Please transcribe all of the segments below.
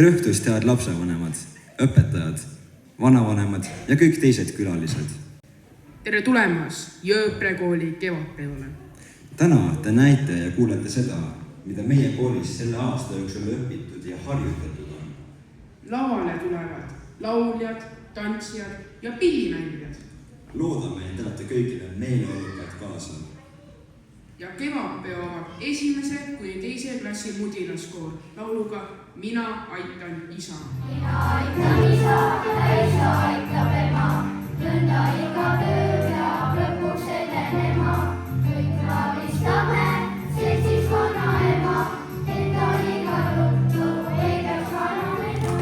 Tere õhtust, head lapsevanemad, õpetajad, vanavanemad ja kõik teised külalised. Tere tulemas Jõõpre kooli kevadpeole. Täna te näite ja kuulete seda, mida meie koolis selle aasta jooksul õpitud ja harjutatud on. Lavale tulevad lauljad, tantsijad ja pillimängijad. Loodame, et olete kõigile meeleolukad kaasa. Ja kevadpeo avab 1. kuni 2. klassi mudilaskoor lauluga Mina aitan isa. Mina aitan isa ja isa aitab ema. Nõnda iga töö peab lõpuks edenema. Kõik rabistame, sest siis vanaema enda iga juttu ei peaks vananema.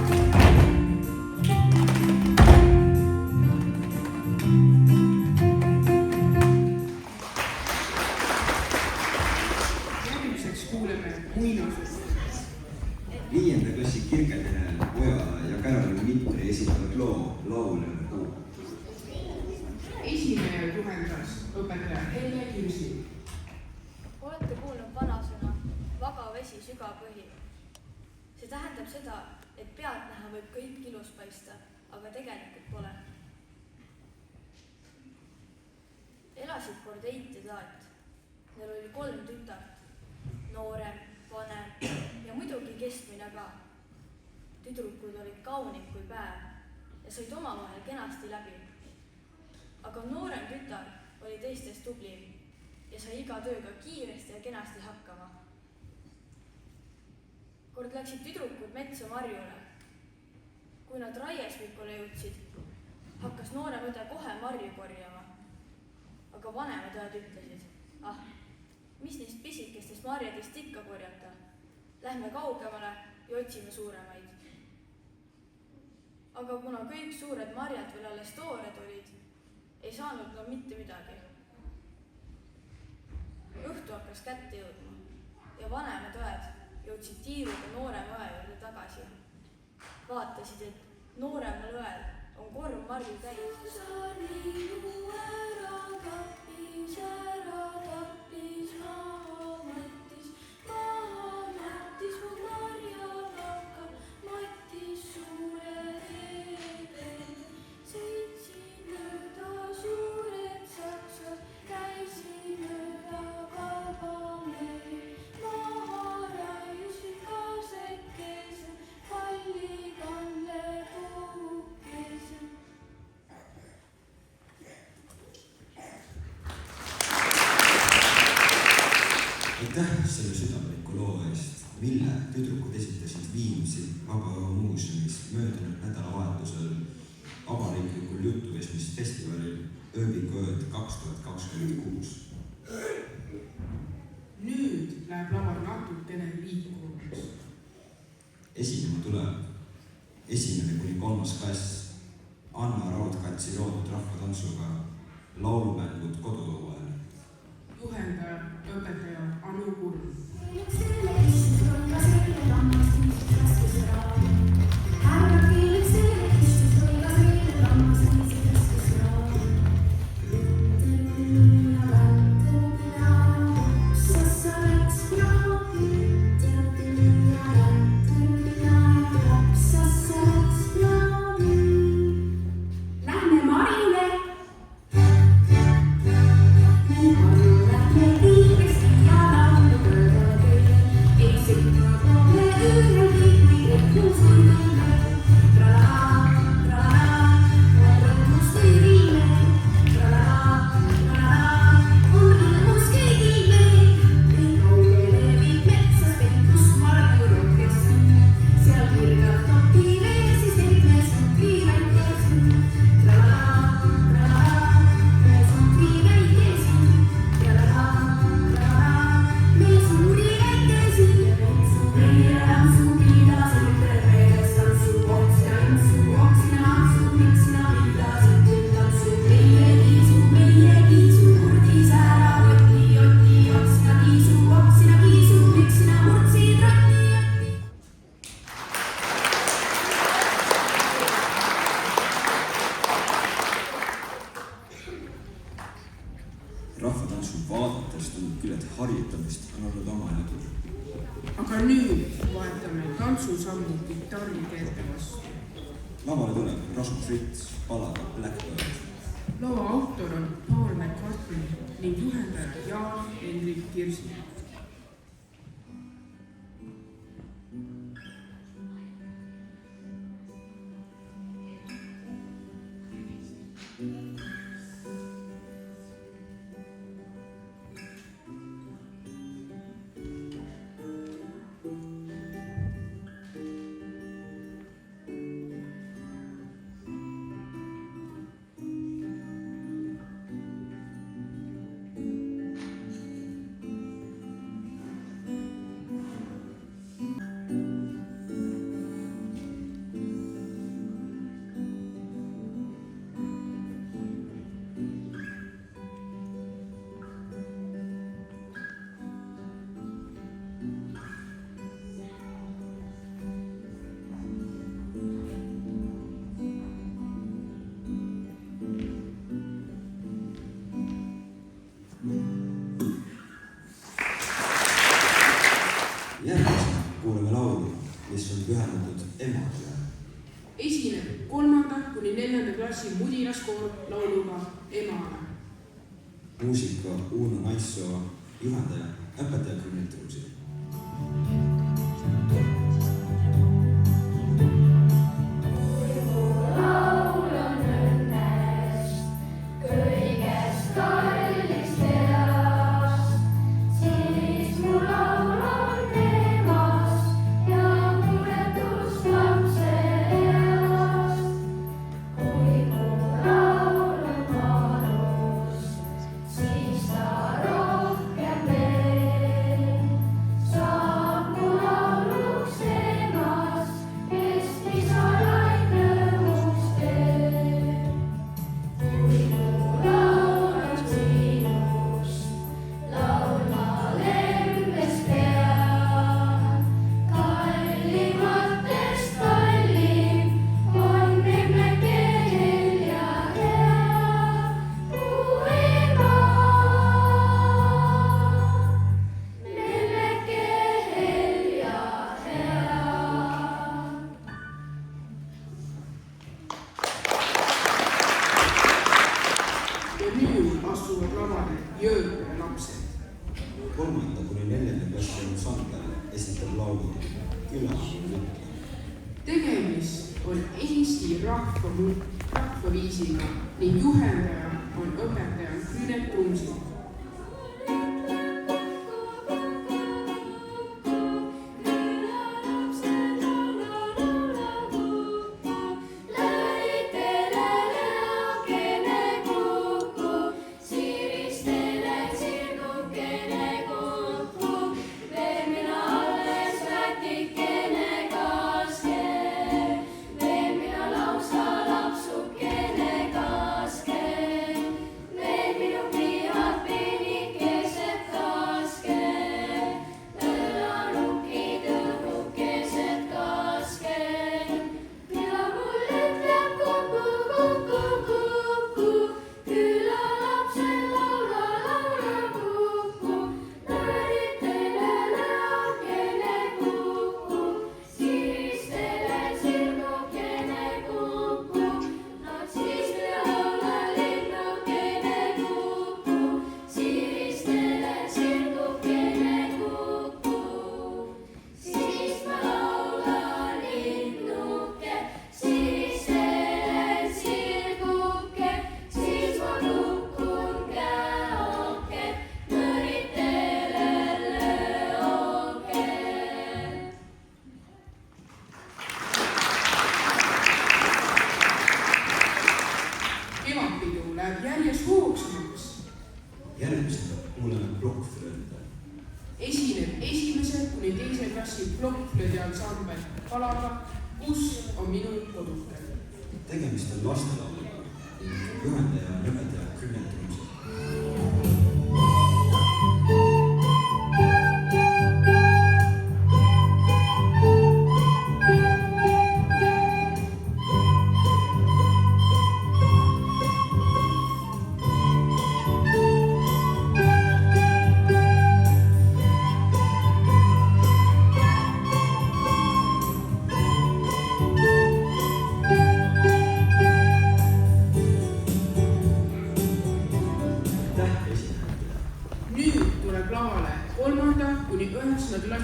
Järgmiseks kuuleme muinasjutte. 5. klassi Kirketenel Poja ja Karolin Mitri esitavad loo Laulev kuu. Esineja juhendas õpetaja Helle Kirsi. Olete kuulnud vanasõna, vaga vesi, sügav põhi. See tähendab seda, et pealtnäha võib kõik ilus paista, aga tegelikult pole. Elasid kord Eit ja Taat. Neil oli 3 tütart, noorem, vanem ja muidugi keskmine ka. Tüdrukud olid kaunid kui päev ja said omavahel kenasti läbi. Aga noorem tütar oli teistest tublim ja sai iga tööga kiiresti ja kenasti hakkama. Kord läksid tüdrukud metsa marjule. Kui nad raiesmikule jõudsid, hakkas noorem õde kohe marju korjama. Aga vanemad õed ütlesid, mis neist pisikestest marjadest ikka korjata? Lähme kaugemale ja otsime suuremaid. Aga kuna kõik suured marjad veel alles toored olid, ei saanud nad mitte midagi. Õhtu hakkas kätte jõudma ja vanemad õed jõudsid tiiruga noorema õe juurde tagasi. Vaatasid, et nooremal õel on korv marju täis. Sa liigu ära tappis maha mattis, maha mattis mu marjataka, mattis suure teedel. Sõitsin mööda suured saksad, käisin mööda kaubameel. Maha raiusin kaasekese, kalli kanle puukese. Aitäh selle südamliku loo eest, mille tüdrukud esitasid Viimsi Vabaõhumuuseumis möödunud nädalavahetusel avariiklikul jutuvestmisfestivalil Ööbikuööd 2026. Nüüd läheb laval natukene liikuvaks. Esinema tuleb 1. kuni 3. klass Anna Raudkatsi loodud rahvatantsuga laulumängud koduõuel. Juhendaja õpetaja Anu Kurm. Lähme Marjule. tantsusammu kitarrikeelte vastu. Lavale tuleb Rasmus Rits palaga Blackbird. Loo autor on Paul McCartney ning juhendaja Jaan-Hendrik Kirsi. Järgmisena kuuleme laulu, mis on pühendatud emadele. Esineb 3.–4. klassi mudinaskoor lauluga Emane. Muusika Uno Naissoo, juhendaja õpetaja Krümmitruusi. Asuvad lavale Jõõpere lapsed. 3.–4. klassi ansambel esitab laulu Küla on lõpp. Tegemist on Eesti rahvaviisiga ning juhendaja on õpetaja Grünet Rumsi. Järgmisena kuuleme plokkflööte. Esineb 1.–2. klassi plokkflöödi ansambel palaga Kus on minu koduke. Tegemist on lastelauluga ning juhendaja on õpetaja Grünet Rumsi.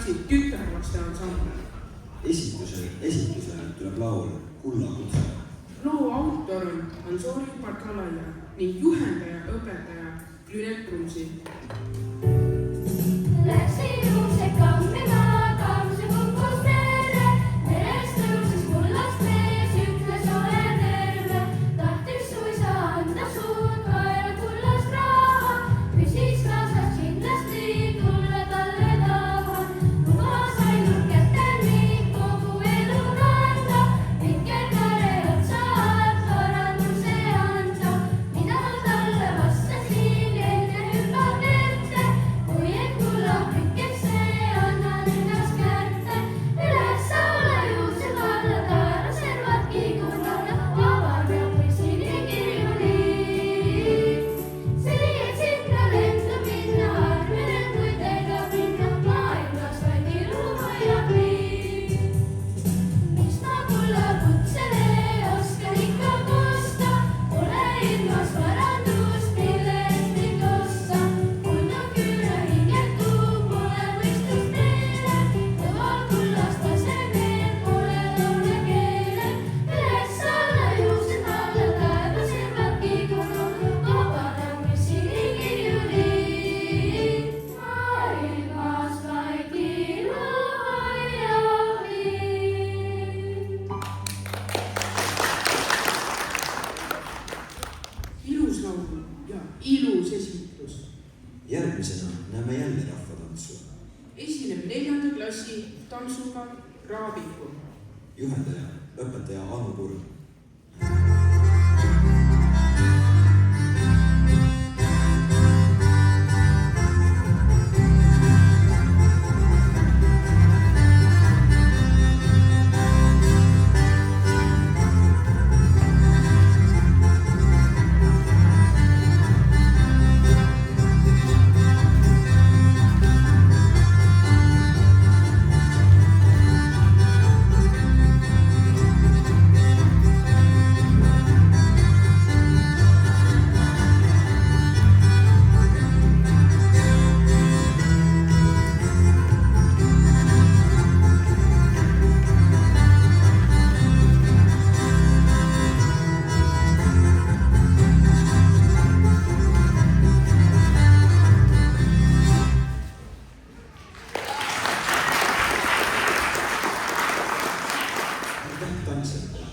klassi tütarlaste ansambel. Esitusele tuleb laul Kullakutse. Loo autor on Soori Parkalaia ning juhendaja õpetaja Lünet Krumsi. Läksin juukse kammima, kammuse kukkus mere, merest tõusis kullast mees, ütles ole terve. Tahtis suisa anda suud, kaela kullast raha, küsis kaasas kindlasti, tulla talle taha. Lubas ainult käteni kogu elu kanda, vikerkaare otsad paranduse anda. Mina talle vastasin, enne hüppad ette, kui et kullapükesse annan ennast kätte. Üles alla juukse alla taara servad kiigurada, avardab või sinikirju liit. Seni et sinna lendu minna, arvelen kui teega minna, maailmas vaid ilu hoiab liit. Miks ma kullakutsele oskan ikka kosta, pole ilmas varandust, mille eest mind osta. Kuldab küüre hingetu, pole mõistust meele, kõval kullast tasemel, pole toone keelel. Üles alla juuksed alla taeva servad kiigunud, vabadab mis sinikirju liit. Maailmas vaid ilu hoiab liit. Ilus laul ja ilus esitus. Järgmisena näeme jälle rahvatantsu. Esineb 4. klassi tantsuga Raaviku. Juhendaja, õpetaja Anu Kurm. Aitäh tantsijatele.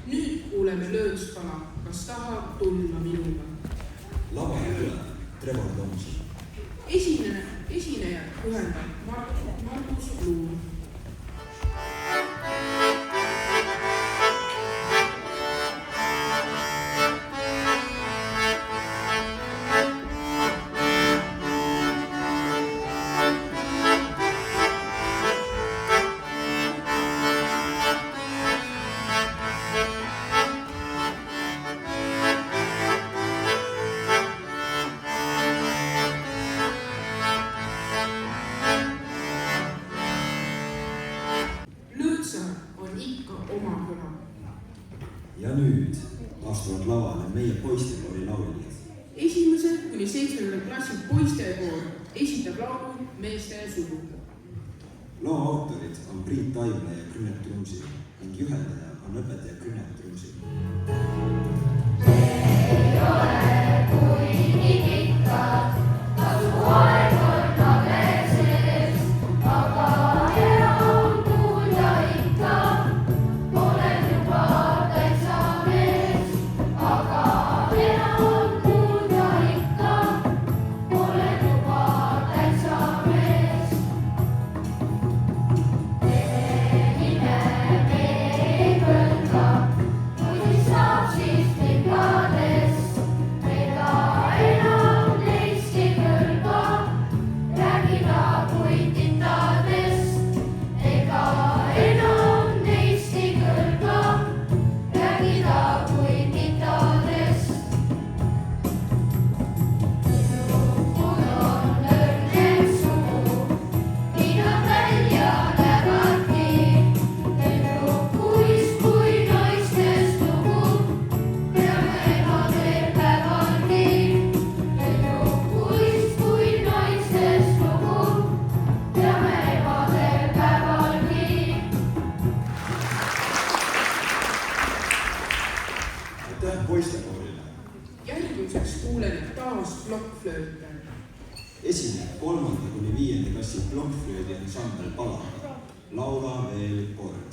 Nüüd kuuleme löötspala, kas tahab tulla minuga. Lavale tuleb Trevor Tomson. Esineja juhendab Margus Luur. Lõõtsal on ikka oma kõla. Ja nüüd astuvad lavale meie poistekoori lauljad. 1.–7. klassi poistekoor esitab laulu Meeste sugu. Loo autorid on Priit Taimla ja Grünet Trumsi ning juhendaja on õpetaja Grünet Trumsi. Kuigi kikkad, kasu aeg on alles ees, aga hea on kuulda ikka, olen juba täitsa mees. Aga hea on kuulda ikka, olen juba täitsa mees. Teine mees kõlgab, muidu töötaja. Esineb 3.–5. klassi plokkflöödi ansambel Palaga. Laula veel kord.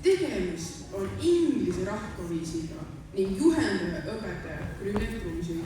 Tegemist on inglise rahvaviisiga ning juhendaja õpetaja Rüne Kruusi.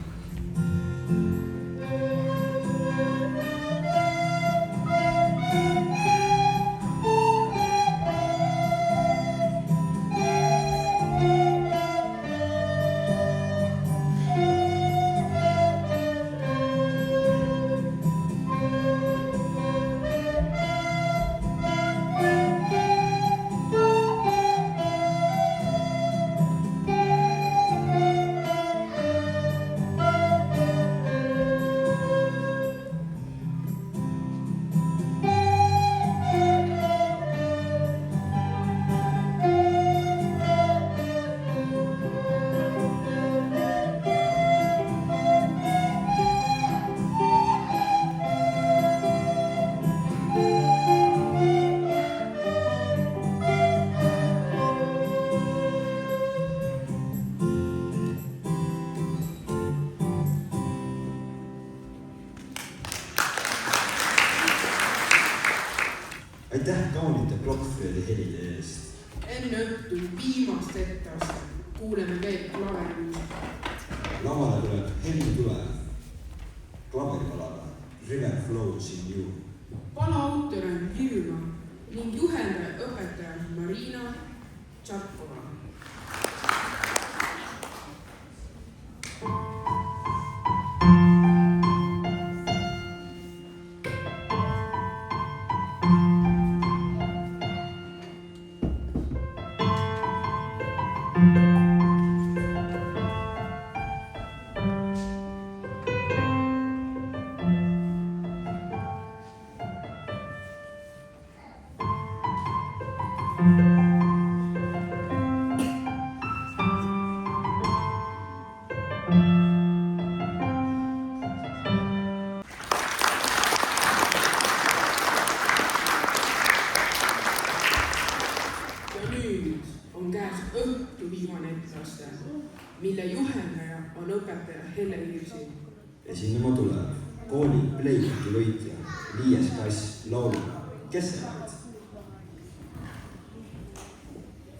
Aitäh kaunite plokkflöödi helide eest. Enne õhtu viimast etteaste kuuleme veel klaverimuusika. Lavale tuleb Henni Tulev klaveripalaga River Flows in You. Pala autor on Jürma ning juhendaja õpetaja Marina Tšarkova. Mille juhendaja on õpetaja Helle Hiirsi. Esinema tuleb kooli Playboki võitja 5. klass lauluga Kes sa oled?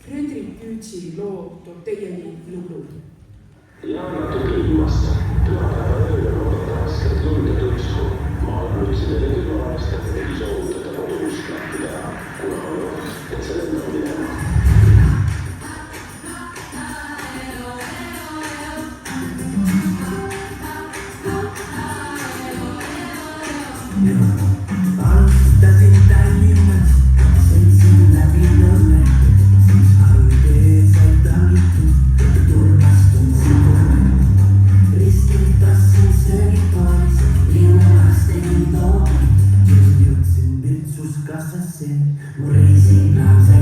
Fredrik Jütsi loo toob teieni lugu. Jaanatud ilmast, pühapäeva ööle loodetavast tunde tõusku. Ma arvusin 4 aastat ei soovitada kodus klappida, kuna on loodus, et see lendab minema. Alustasin Tallinnast, sõitsin läbi Nõmme, siis harudee sai tangitud, turvastun sinuga. Ristil tassin söögipaaris, liunas tegin toomi, jõudsin Virtsus kassasse, mu reisin lausa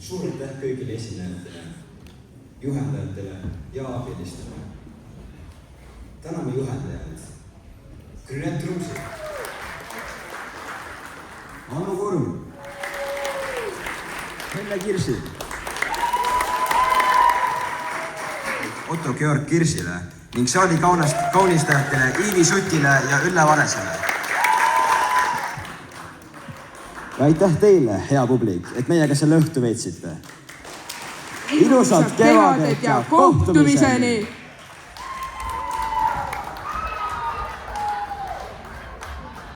Suur aitäh kõigile esinejatele, juhendajatele ja abilistele. Täname juhendajaid. Grünett Rumsi, Anu Kurm, Helle Kirsi, Otto Georg Kirsile ning saali kaunistajatele Iivi Sutile ja Ülle Varesele. Ja aitäh teile, hea publik, et meiega selle õhtu veetsite. Ilusat kevadet ja kohtumiseni!